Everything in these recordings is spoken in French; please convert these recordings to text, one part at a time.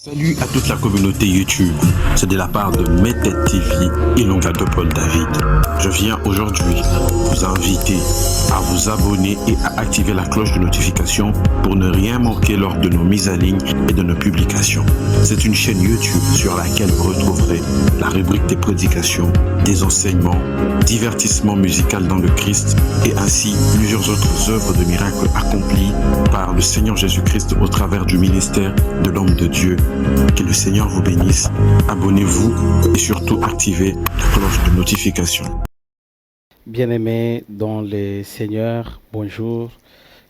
Salut à toute la communauté YouTube, c'est de la part de Metet TV et Longato Paul David. Je viens aujourd'hui vous inviter à vous abonner et à activer la cloche de notification pour ne rien manquer lors de nos mises à ligne et de nos publications. C'est une chaîne YouTube sur laquelle vous retrouverez la rubrique des prédications, des enseignements, divertissements musical dans le Christ et ainsi plusieurs autres œuvres de miracles accomplies par le Seigneur Jésus-Christ au travers du ministère de l'homme de Dieu. Que le Seigneur vous bénisse. Abonnez-vous et surtout activez la cloche de notification. Bien-aimés dans le Seigneur, bonjour.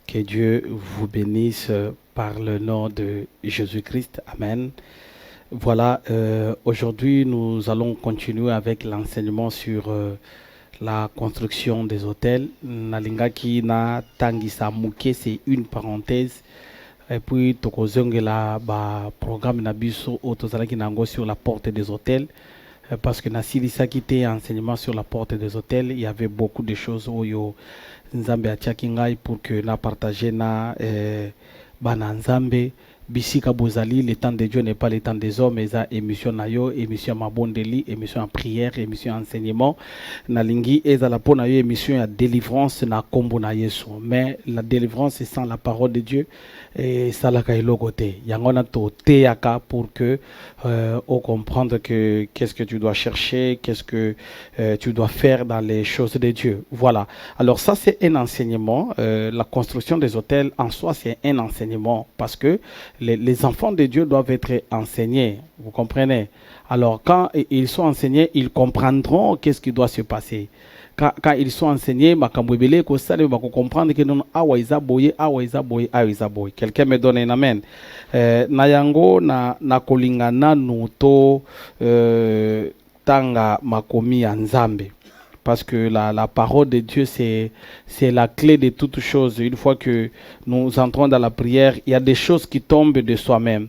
Que Dieu vous bénisse par le nom de Jésus-Christ. Amen. Voilà, aujourd'hui nous allons continuer avec l'enseignement sur la construction des hôtels. Nalingaki na tangisa muke, c'est une parenthèse. Et puis, tokozongela ba programme nabiso otozalaki nango sur la porte des hôtels. Parce que Nassilisa qui était enseignement sur la porte des hôtels, il y avait beaucoup de choses où yo nzambe atiakingai pour que na partager na bana nzambe bisika bozali. Le temps de Dieu n'est pas le temps des hommes. Eza émission nayo, émission mabondeli, émission en prière, émission enseignement. Nalingi eza la pona yo émission à délivrance na kombo na Yesu. Mais la délivrance est sans la parole de Dieu. Et ça la kailogote. Yangona to teaka pour que on comprendre que qu'est-ce que tu dois chercher, qu'est-ce que tu dois faire dans les choses de Dieu. Voilà. Alors ça c'est un enseignement. La construction des hôtels en soi c'est un enseignement parce que les enfants de Dieu doivent être enseignés. Vous comprenez? Alors quand ils sont enseignés, ils comprendront qu'est-ce qui doit se passer. Quand ils sont enseignés, comprendre que non, quelqu'un me donne un amen. Nayango na kolingana nuto tanga makomi anzambe. Parce que la parole de Dieu, c'est la clé de toutes choses. Une fois que nous entrons dans la prière, il y a des choses qui tombent de soi-même.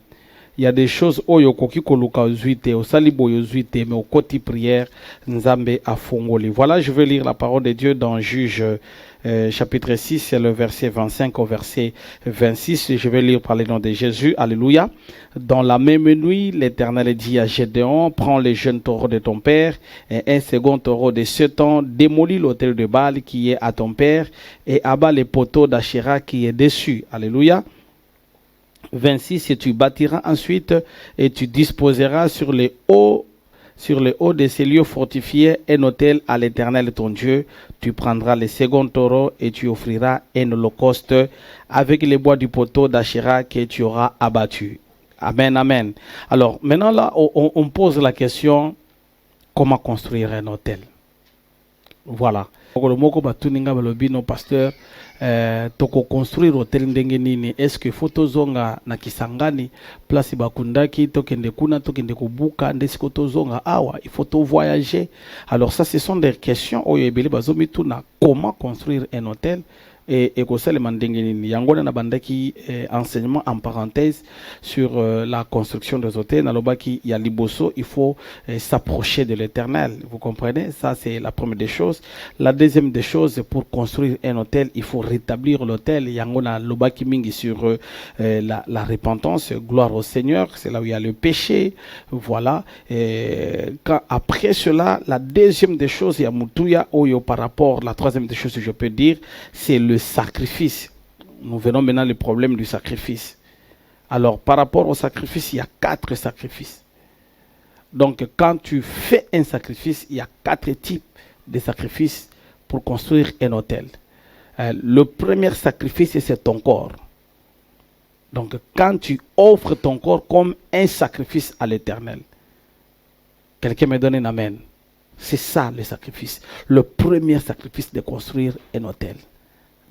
Il y a des choses oyo koki koluka ozuite au salibo yozuite mais au côté prière nzambe a fongoli. Voilà, je vais lire la parole de Dieu dans Juge chapitre 6, c'est le verset 25 au verset 26. Je vais lire par le nom de Jésus. Alléluia. Dans la même nuit, l'Éternel dit à Gédéon, prends les jeunes taureaux de ton père et un second taureau de 7 ans, démolis l'autel de Baal qui est à ton père et abat les poteaux d'Achéra qui est dessus. Alléluia. 26, et tu bâtiras ensuite et tu disposeras sur les hauts de ces lieux fortifiés un autel à l'Éternel ton Dieu. Tu prendras le second taureau et tu offriras un holocauste avec les bois du poteau d'Achéra que tu auras abattu. Amen, amen. Alors maintenant là, on pose la question, comment construire un autel? Voilà. Pasteur, toko construire hôtel ndenge nini? Est-ce que photo zonga na Kisangani place bakundaki tokende kuna tokende kubuka ndesiko tozonga awa il faut to voyager? Alors ça ce sont des questions oyo ebele bazomituna comment construire un hôtel et kosalema ndenge nini. Yangona na bandaki enseignement en parenthèse sur la construction des hôtels nalobaki ya liboso, il faut s'approcher de l'Éternel. Vous comprenez? Ça c'est la première des choses. La deuxième des choses, pour construire un hôtel, il faut rétablir l'hôtel. Yangona lobaki mingi sur la repentance, gloire au Seigneur, c'est là où il y a le péché. Voilà. Après cela, la deuxième des choses, il y a mutuya oyo par rapport, la troisième des choses que je peux dire, c'est le sacrifice. Nous venons maintenant le problème du sacrifice. Alors, par rapport au sacrifice, il y a 4 sacrifices. Donc, quand tu fais un sacrifice, il y a 4 types de sacrifices pour construire un hôtel. Le premier sacrifice, c'est ton corps. Donc, quand tu offres ton corps comme un sacrifice à l'Éternel, quelqu'un me donne un amen. C'est ça le sacrifice. Le premier sacrifice de construire un hôtel.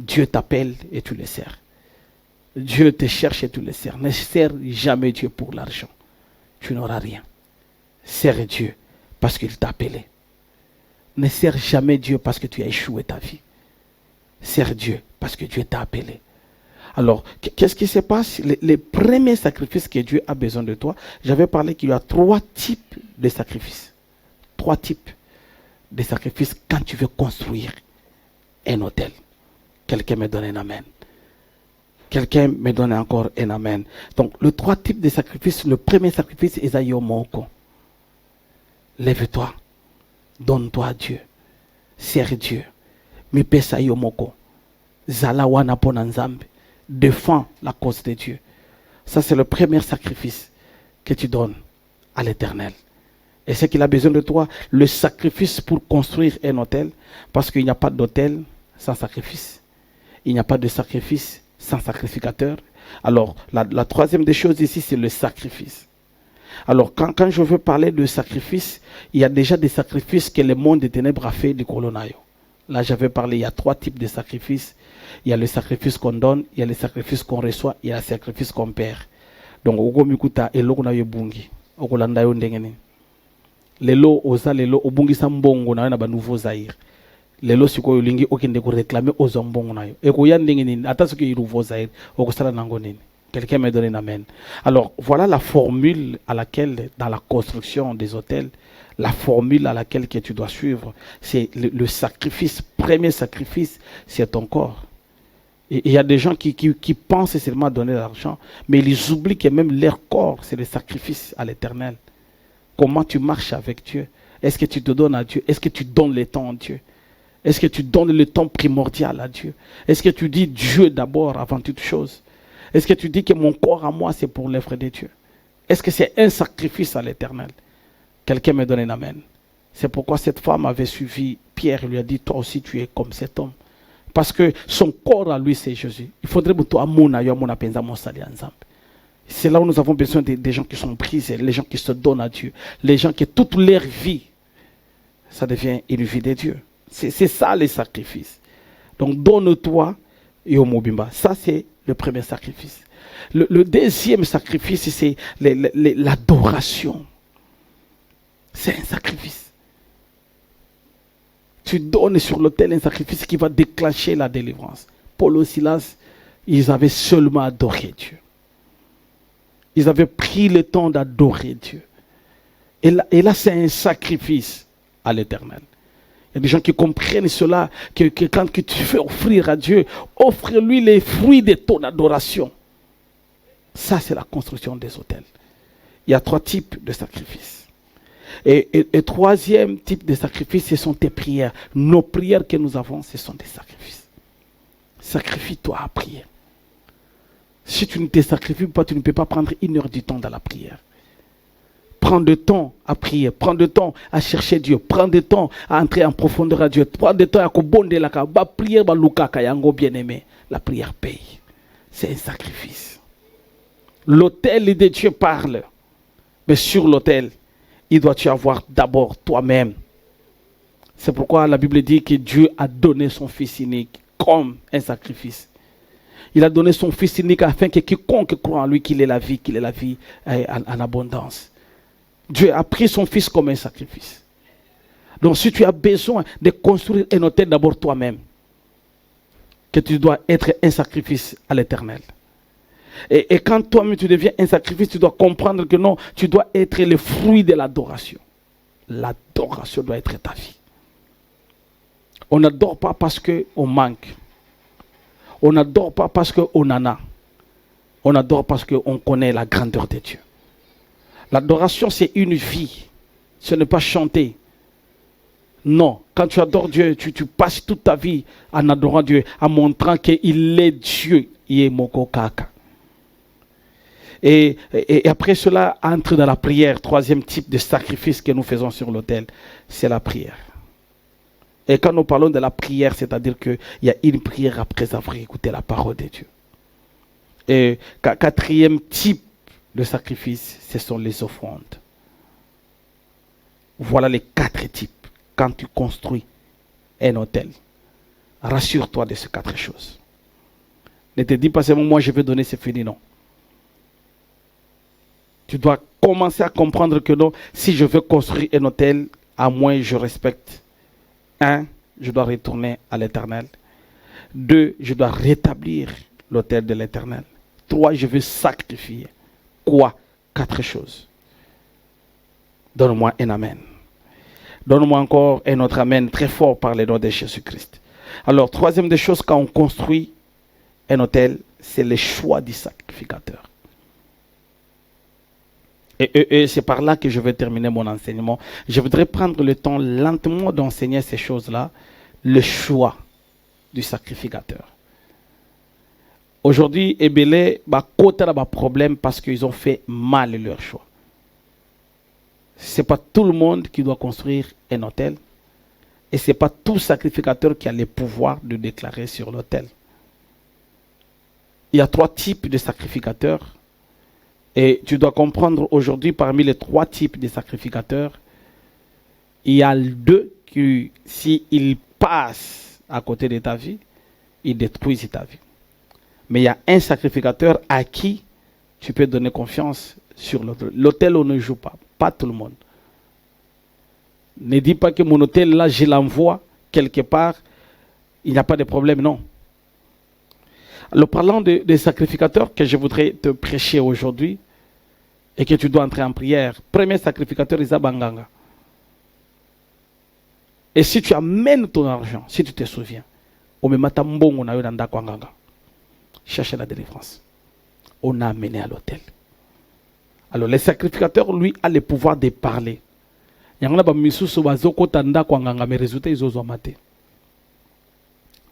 Dieu t'appelle et tu le sers. Dieu te cherche et tu le sers. Ne sers jamais Dieu pour l'argent. Tu n'auras rien. Sers Dieu parce qu'il t'a appelé. Ne sers jamais Dieu parce que tu as échoué ta vie. Sers Dieu parce que Dieu t'a appelé. Alors, qu'est-ce qui se passe? Les premiers sacrifices que Dieu a besoin de toi, j'avais parlé qu'il y a 3 types de sacrifices. 3 types de sacrifices quand tu veux construire un hôtel. Quelqu'un me donne un amen. Quelqu'un me donne encore un amen. Donc, les trois types de sacrifices. Le premier sacrifice est Ayomoko. Lève-toi. Donne-toi à Dieu. Sers Dieu. Mipesa Yomoko. Zala wana pona nzambe. Défends la cause de Dieu. Ça, c'est le premier sacrifice que tu donnes à l'Éternel. Et c'est qu'il a besoin de toi, le sacrifice pour construire un autel. Parce qu'il n'y a pas d'autel sans sacrifice. Il n'y a pas de sacrifice sans sacrificateur. Alors, la troisième des choses ici, c'est le sacrifice. Alors, quand je veux parler de sacrifice, il y a déjà des sacrifices que le monde des ténèbres a fait du colonaio. Là, j'avais parlé, il y a trois types de sacrifices. Il y a le sacrifice qu'on donne, il y a le sacrifice qu'on reçoit, il y a le sacrifice qu'on perd. Donc, ogo mikuta eloko na yebungi, ogo landa yo ndengeni. Lelo oza lelo obungi sambongo na ba nouveau Zaïre. Lelo sikoyo lingi okende ko réclamer aux mbongo na yo. Eko ya ndengeni ata soki nouveau Zaïre, oko sala nango nini. Quelqu'un me donne un amen. Alors, voilà la formule à laquelle, dans la construction des hôtels, la formule à laquelle que tu dois suivre, c'est le sacrifice. Premier sacrifice, c'est ton corps. Et il y a des gens qui pensent seulement donner de l'argent, mais ils oublient que même leur corps, c'est le sacrifice à l'Éternel. Comment tu marches avec Dieu? Est-ce que tu te donnes à Dieu? Est-ce que tu donnes le temps à Dieu? Est-ce que tu donnes le temps primordial à Dieu? Est-ce que tu dis Dieu d'abord avant toute chose? Est-ce que tu dis que mon corps à moi, c'est pour l'œuvre de Dieu? Est-ce que c'est un sacrifice à l'Éternel? Quelqu'un me donne un amen. C'est pourquoi cette femme avait suivi Pierre et lui a dit, toi aussi tu es comme cet homme. Parce que son corps à lui, c'est Jésus. Il faudrait que tu aies. C'est là où nous avons besoin des gens qui sont brisés, les gens qui se donnent à Dieu, les gens qui toute leur vie, ça devient une vie de Dieu. C'est ça les sacrifices. Donc donne-toi et au Mobimba. Ça c'est le premier sacrifice. Le deuxième sacrifice, c'est l'adoration. C'est un sacrifice. Tu donnes sur l'autel un sacrifice qui va déclencher la délivrance. Paul et Silas, ils avaient seulement adoré Dieu. Ils avaient pris le temps d'adorer Dieu. Et là c'est un sacrifice à l'Éternel. Il y a des gens qui comprennent cela, que quand tu fais offrir à Dieu, offre-lui les fruits de ton adoration. Ça, c'est la construction des autels. Il y a trois types de sacrifices. Et troisième type de sacrifice, ce sont tes prières. Nos prières que nous avons, ce sont des sacrifices. Sacrifie-toi à prier. Si tu ne te sacrifies pas, tu ne peux pas prendre 1 heure du temps dans la prière. Prends du temps à prier, prends du temps à chercher Dieu, prends du temps à entrer en profondeur à Dieu, prends du temps à bondir la prière, bien-aimé. La prière paye. C'est un sacrifice. L'autel de Dieu parle, mais sur l'autel, il doit y avoir d'abord toi-même. C'est pourquoi la Bible dit que Dieu a donné son Fils unique comme un sacrifice. Il a donné son Fils unique afin que quiconque croit en lui qu'il ait la vie en abondance. Dieu a pris son Fils comme un sacrifice. Donc si tu as besoin de construire un autel d'abord toi-même, que tu dois être un sacrifice à l'Éternel. Et quand toi-même tu deviens un sacrifice, tu dois comprendre que non, tu dois être le fruit de l'adoration. L'adoration doit être ta vie. On n'adore pas parce qu'on manque. On n'adore pas parce qu'on en a. On adore parce qu'on connaît la grandeur de Dieu. L'adoration, c'est une vie. Ce n'est pas chanter. Non, quand tu adores Dieu, tu passes toute ta vie en adorant Dieu, en montrant qu'il est Dieu. Il est Moko Kaka. Et après cela, entre dans la prière. Troisième type de sacrifice que nous faisons sur l'autel, c'est la prière. Et quand nous parlons de la prière, c'est-à-dire qu'il y a une prière après avoir écouté la parole de Dieu. Et quatrième type de sacrifice, ce sont les offrandes. Voilà les 4 types. Quand tu construis un autel, rassure-toi de ces 4 choses. Ne te dis pas seulement moi je vais donner, c'est fini, non. Tu dois commencer à comprendre que non, si je veux construire un autel, à moins je respecte. 1, je dois retourner à l'Éternel. 2, je dois rétablir l'autel de l'Éternel. 3, je veux sacrifier. Quoi? 4 choses. Donne-moi un amen. Donne-moi encore un autre amen très fort par le nom de Jésus-Christ. Alors, troisième des choses, quand on construit un autel, c'est le choix du sacrificateur. Et c'est par là que je vais terminer mon enseignement. Je voudrais prendre le temps lentement d'enseigner ces choses-là, le choix du sacrificateur. Aujourd'hui, Ebélé va côté là problème parce qu'ils ont fait mal leur choix. Ce n'est pas tout le monde qui doit construire un autel. Et ce n'est pas tout sacrificateur qui a le pouvoir de déclarer sur l'autel. Il y a 3 types de sacrificateurs. Et tu dois comprendre aujourd'hui, parmi les 3 types de sacrificateurs, il y a 2 qui, s'ils passent à côté de ta vie, ils détruisent ta vie. Mais il y a un sacrificateur à qui tu peux donner confiance sur l'autel. L'autel, on ne joue pas. Pas tout le monde. Ne dis pas que mon autel, là, je l'envoie quelque part. Il n'y a pas de problème, non. Alors, parlant des sacrificateurs que je voudrais te prêcher aujourd'hui et que tu dois entrer en prière, premier sacrificateur, Isa Banganga. Et si tu amènes ton argent, si tu te souviens, cherche la délivrance. On a amené à l'autel. Alors, le sacrificateur, lui, a le pouvoir de parler. Il y a des misusu bazoko tanda kwanganga mais résultat ils ont maté.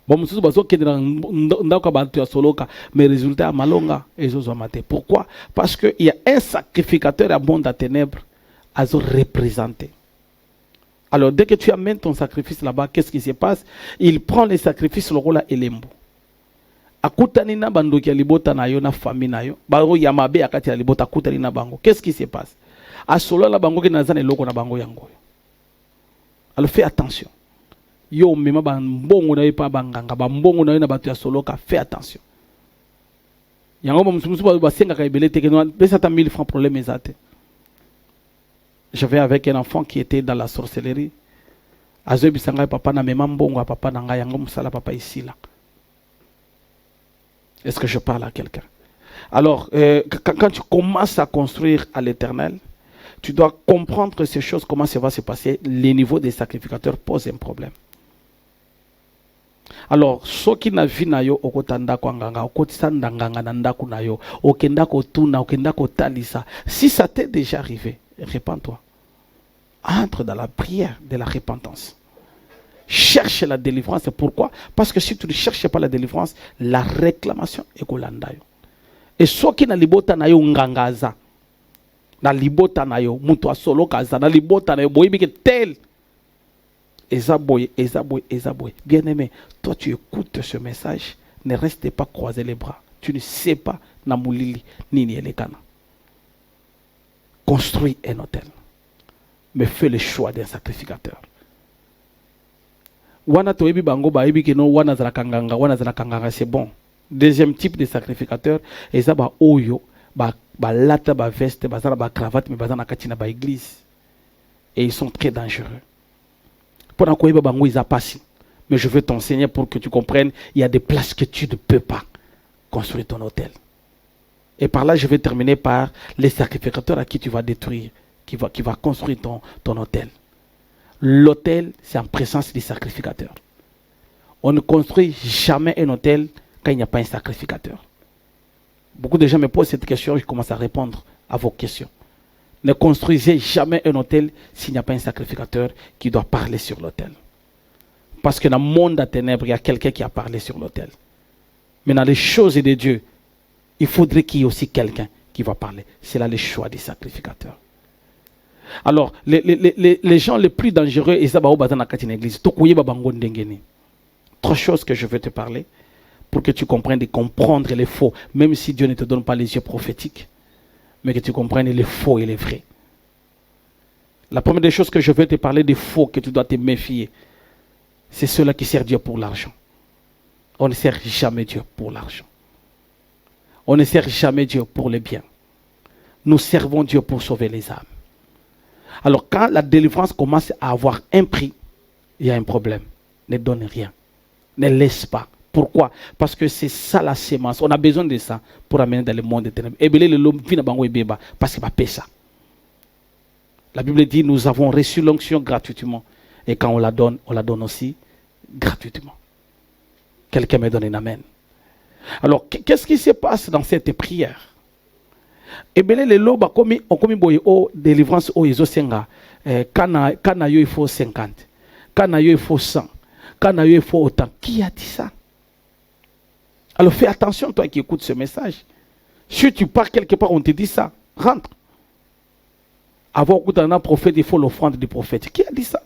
Bon misusu bazoko ndako bantu ya soloka mais résultat malonga ils ont maté. Pourquoi? Parce que il y a un sacrificateur à monde à ténèbres à représenter. Alors dès que tu amènes ton sacrifice là-bas, qu'est-ce qui se passe? Il prend les sacrifices le rôle à elembo. Akutani na bandoki ya libota na yo na famille na yo. Bango yamabe akati ya libota akutani na bango. Qu'est-ce qui se passe? Alors fais attention. Yo mema bambongo na pa banganga bambongo na na batu ya soloka, fais attention. Yango msusu ba senga ka ebele te que no pesa ta 1000 francs problème ezate. Je vais avec un enfant qui était dans la sorcellerie. Azo bisanga papa na mema mbongo papa na nga yango musala papa ici là. Est-ce que je parle à quelqu'un? Alors quand tu commences à construire à l'Éternel, tu dois comprendre ces choses, comment ça va se passer. Les niveaux des sacrificateurs posent un problème. Alors, ceux qui n'ont vu nayo okotanda kwanganga, okotanda nganga nandaku nayo, okenda kotuna, okenda kotalisa. Si ça t'est déjà arrivé, répands-toi. Entre dans la prière de la repentance. Cherche la délivrance. Pourquoi? Parce que si tu ne cherches pas la délivrance, la réclamation est kolandayo. Et ceux qui n'ont libota nayo ngangaza. Na libota na yo mutu asolo kaza na libota na yo boyebi que tel ezaboye. Bien aimé, toi tu écoutes ce message, ne reste pas croiser les bras. Tu ne sais pas na mulili nini elekana. Construis un hôtel, mais fais le choix d'un sacrificateur. Wana toyebi bango ba yebi que no wana zala kanganga c'est bon. Deuxième type de sacrificateur ezaba oyo ba lata ba veste bazana ba cravate mais bazana katina ba église et ils sont très dangereux. Pour quoi ba bango ils a passé. Mais je veux t'enseigner pour que tu comprennes, il y a des places que tu ne peux pas construire ton hôtel. Et par là je vais terminer par les sacrificateurs à qui tu vas détruire, qui va construire ton hôtel. L'hôtel, c'est en présence des sacrificateurs. On ne construit jamais un hôtel quand il n'y a pas un sacrificateur. Beaucoup de gens me posent cette question, je commence à répondre à vos questions. Ne construisez jamais un hôtel s'il n'y a pas un sacrificateur qui doit parler sur l'hôtel. Parce que dans le monde à ténèbres, il y a quelqu'un qui a parlé sur l'hôtel. Mais dans les choses de Dieu, il faudrait qu'il y ait aussi quelqu'un qui va parler. C'est là le choix des sacrificateurs. Alors, les gens les plus dangereux, ils sont dans une église. 3 choses que je veux te parler pour que tu comprennes et comprendre les faux, même si Dieu ne te donne pas les yeux prophétiques, mais que tu comprennes les faux et les vrais. La première des choses que je veux te parler des faux que tu dois te méfier, c'est ceux-là qui servent Dieu pour l'argent. On ne sert jamais Dieu pour l'argent. On ne sert jamais Dieu pour les biens. Nous servons Dieu pour sauver les âmes. Alors quand la délivrance commence à avoir un prix, il y a un problème. Ne donne rien. Ne laisse pas. Pourquoi? Parce que c'est ça la sémence. On a besoin de ça pour amener dans le monde des ténèbres. Parce qu'il va payer ça. La Bible dit, nous avons reçu l'onction gratuitement. Et quand on la donne aussi gratuitement. Quelqu'un me donne un amen. Alors, qu'est-ce qui se passe dans cette prière? Et bien, les lots, on commis boyo délivrance au Isosenga. Kana yo il faut 50. Kana yo il faut 100. Kana yo il faut autant. Qui a dit ça? Alors, fais attention, toi qui écoutes ce message. Si tu pars quelque part, on te dit ça. Rentre. Avant un prophète, il faut l'offrande du prophète. Qui a dit ça?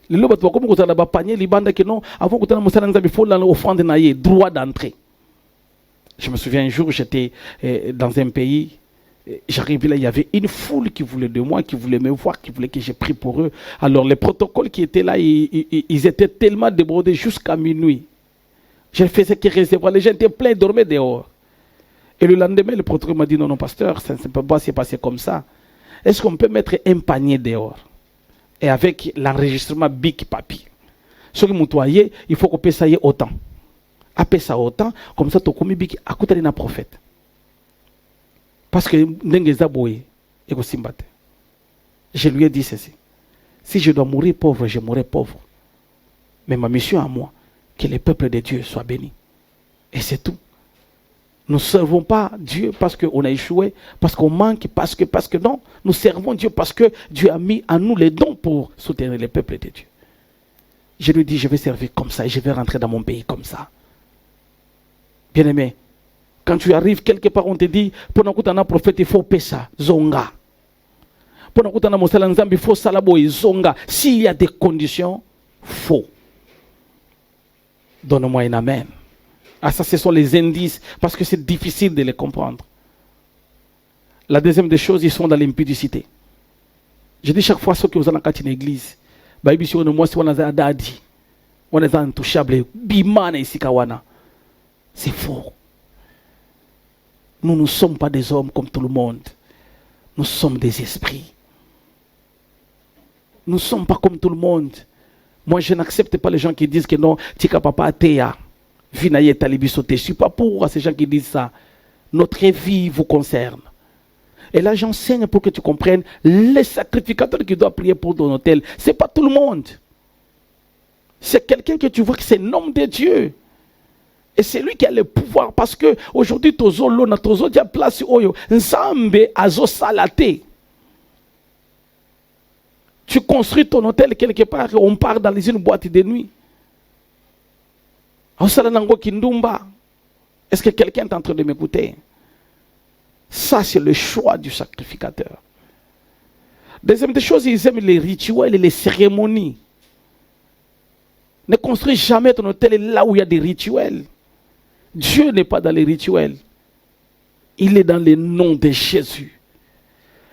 Les lots, comme vous avez panier, les bandes qui non, avant que vous ayez il faut l'offrande naïe, droit d'entrée. Je me souviens un jour, j'étais dans un pays, j'arrivais là, il y avait une foule qui voulait de moi, qui voulait me voir, qui voulait que je prie pour eux. Alors les protocoles qui étaient là, ils étaient tellement débordés jusqu'à minuit. Je faisais que recevoir, les gens étaient pleins, ils dormaient dehors. Et le lendemain, le protocole m'a dit, non, pasteur, ça ne peut pas se passer comme ça. Est-ce qu'on peut mettre un panier dehors? Et avec l'enregistrement Bic papier. Ce qui m'entoyait, il faut qu'on paye ça autant. Après ça autant, comme ça, tu as commis Bic à côté d'un prophète. Parce que je lui ai dit ceci. Si je dois mourir pauvre, je mourrai pauvre. Mais ma mission à moi, que le peuple de Dieu soit béni. Et c'est tout. Nous ne servons pas Dieu parce qu'on a échoué, parce qu'on manque, parce que non. Nous servons Dieu parce que Dieu a mis en nous les dons pour soutenir le peuple de Dieu. Je lui dis, je vais servir comme ça et je vais rentrer dans mon pays comme ça. Bien aimé, quand tu arrives quelque part, on te dit, pour nous un prophète, il faut pesa, zonga. Pour nous un mosalanzambi, il faut salaboy, zonga. S'il y a des conditions, faux. Donne-moi un amen. Ah, ça, ce sont les indices, parce que c'est difficile de les comprendre. La deuxième des choses, ils sont dans l'impudicité. Je dis chaque fois, ceux qui vous en ont une église, on est intouchable, c'est faux. Nous ne sommes pas des hommes comme tout le monde. Nous sommes des esprits. Nous ne sommes pas comme tout le monde. Moi, je n'accepte pas les gens qui disent que non, tika papa atea. Je ne suis pas pour ces gens qui disent ça. Notre vie vous concerne. Et là, j'enseigne pour que tu comprennes les sacrificateurs qui doivent prier pour ton hôtel. Ce n'est pas tout le monde. C'est quelqu'un que tu vois que c'est l'homme de Dieu. Et c'est lui qui a le pouvoir. Parce que aujourd'hui, tozo lona, tozo dia place oyo, nzambe azo salate. Tu construis ton hôtel quelque part, on part dans une boîte de nuit. Est-ce que quelqu'un est en train de m'écouter? Ça, c'est le choix du sacrificateur. Deuxième des choses, ils aiment les rituels et les cérémonies. Ne construis jamais ton hôtel là où il y a des rituels. Dieu n'est pas dans les rituels. Il est dans le nom de Jésus.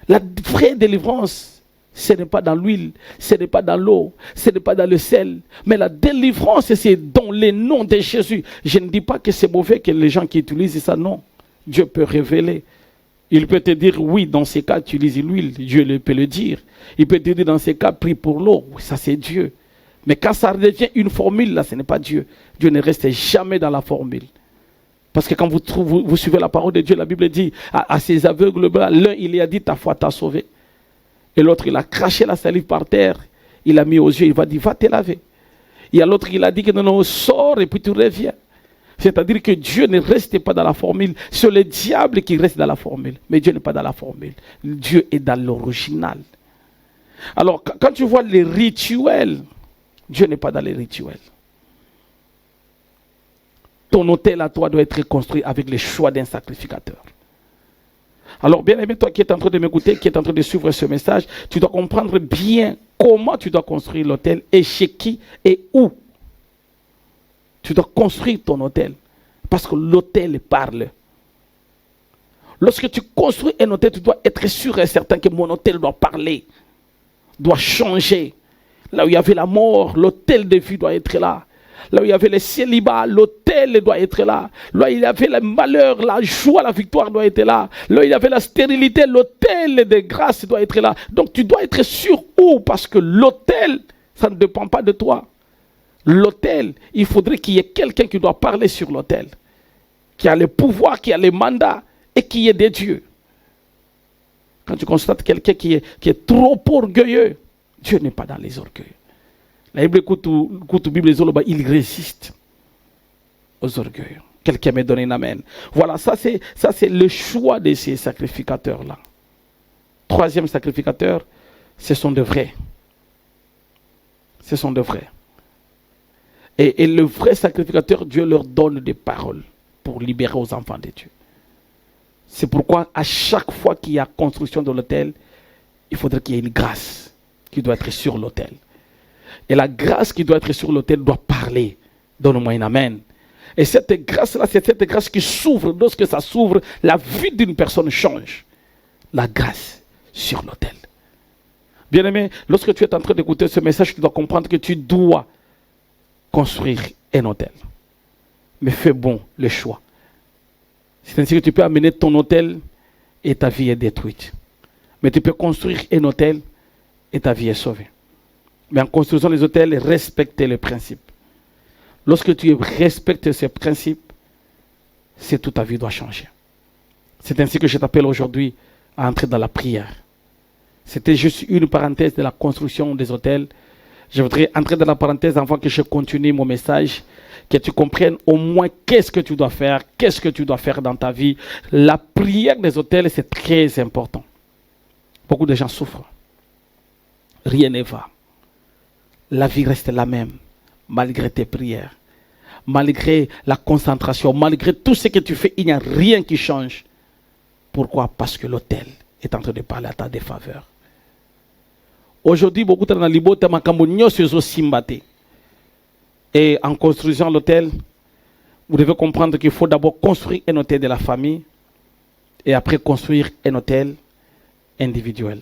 La vraie délivrance, ce n'est pas dans l'huile, ce n'est pas dans l'eau, ce n'est pas dans le sel. Mais la délivrance, c'est dans le nom de Jésus. Je ne dis pas que c'est mauvais que les gens qui utilisent ça, non. Dieu peut révéler. Il peut te dire, oui, dans ces cas, utilise l'huile. Dieu peut le dire. Il peut te dire, dans ces cas, prie pour l'eau. Oui, ça, c'est Dieu. Mais quand ça devient une formule, là, ce n'est pas Dieu. Dieu ne reste jamais dans la formule. Parce que quand vous suivez la parole de Dieu, la Bible dit, à ces aveugles, l'un, il a dit, ta foi t'a sauvé. Et l'autre, il a craché la salive par terre. Il a mis aux yeux, il va dire, va te laver. Il y a l'autre, il a dit que non, non, sors et puis tu reviens. C'est-à-dire que Dieu ne reste pas dans la formule. C'est le diable qui reste dans la formule. Mais Dieu n'est pas dans la formule. Dieu est dans l'original. Alors, quand tu vois les rituels, Dieu n'est pas dans les rituels. Ton hôtel à toi doit être construit avec le choix d'un sacrificateur. Alors, bien aimé, toi qui es en train de m'écouter, qui es en train de suivre ce message, tu dois comprendre bien comment tu dois construire l'hôtel et chez qui et où. Tu dois construire ton hôtel parce que l'hôtel parle. Lorsque tu construis un hôtel, tu dois être sûr et certain que mon hôtel doit parler, doit changer. Là où il y avait la mort, l'hôtel de vie doit être là. Là où il y avait le célibat, l'hôtel doit être là. Là où il y avait le malheur, la joie, la victoire doit être là. Là où il y avait la stérilité, l'hôtel de grâce doit être là. Donc tu dois être sûr où? Parce que l'hôtel, ça ne dépend pas de toi. L'hôtel, il faudrait qu'il y ait quelqu'un qui doit parler sur l'hôtel. Qui a le pouvoir, qui a le mandat et qui est de Dieu. Quand tu constates quelqu'un qui est trop orgueilleux, Dieu n'est pas dans les orgueils. La Bible, il résiste. aux orgueilleux. Quelqu'un me donne un amen. Voilà, ça c'est le choix de ces sacrificateurs-là. Troisième sacrificateur, ce sont de vrais. Ce sont de vrais. Et le vrai sacrificateur, Dieu leur donne des paroles pour libérer aux enfants de Dieu. C'est pourquoi à chaque fois qu'il y a construction de l'autel, il faudrait qu'il y ait une grâce qui doit être sur l'autel. Et la grâce qui doit être sur l'autel doit parler. Donne-moi un amen. Et cette grâce-là, c'est cette grâce qui s'ouvre. Lorsque ça s'ouvre, la vie d'une personne change. La grâce sur l'autel. Bien-aimé, lorsque tu es en train d'écouter ce message, tu dois comprendre que tu dois construire un autel. Mais fais bon le choix. C'est ainsi que tu peux amener ton autel et ta vie est détruite. Mais tu peux construire un autel et ta vie est sauvée. Mais en construisant les autels, respectez les principes. Lorsque tu respectes ces principes, c'est toute ta vie doit changer. C'est ainsi que je t'appelle aujourd'hui à entrer dans la prière. C'était juste une parenthèse de la construction des autels. Je voudrais entrer dans la parenthèse avant que je continue mon message, que tu comprennes au moins qu'est-ce que tu dois faire dans ta vie. La prière des autels, c'est très important. Beaucoup de gens souffrent. Rien ne va. La vie reste la même, malgré tes prières, malgré la concentration, malgré tout ce que tu fais, il n'y a rien qui change. Pourquoi? Parce que l'autel est en train de parler à ta défaveur. Aujourd'hui, beaucoup de gens. Et en construisant l'autel, vous devez comprendre qu'il faut d'abord construire un autel de la famille et après construire un autel individuel.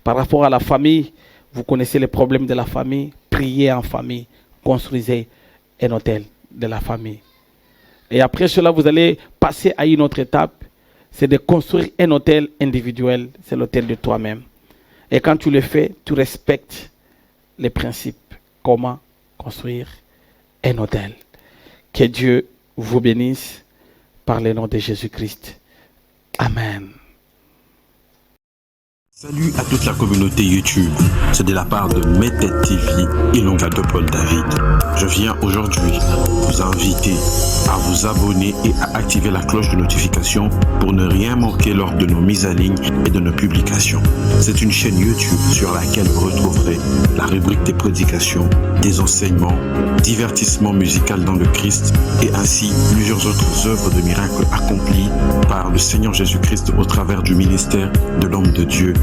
Par rapport à la famille, vous connaissez les problèmes de la famille, priez en famille, construisez un autel de la famille. Et après cela, vous allez passer à une autre étape, c'est de construire un autel individuel, c'est l'autel de toi-même. Et quand tu le fais, tu respectes les principes. Comment construire un autel. Que Dieu vous bénisse par le nom de Jésus-Christ. Amen. Salut à toute la communauté YouTube, c'est de la part de Metet TV et Ilonga de Paul David. Je viens aujourd'hui vous inviter à vous abonner et à activer la cloche de notification pour ne rien manquer lors de nos mises à ligne et de nos publications. C'est une chaîne YouTube sur laquelle vous retrouverez la rubrique des prédications, des enseignements, divertissements musicaux dans le Christ et ainsi plusieurs autres œuvres de miracles accomplies par le Seigneur Jésus-Christ au travers du ministère de l'homme de Dieu.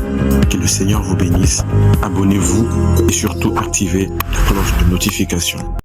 Que le Seigneur vous bénisse. Abonnez-vous et surtout activez la cloche de notification.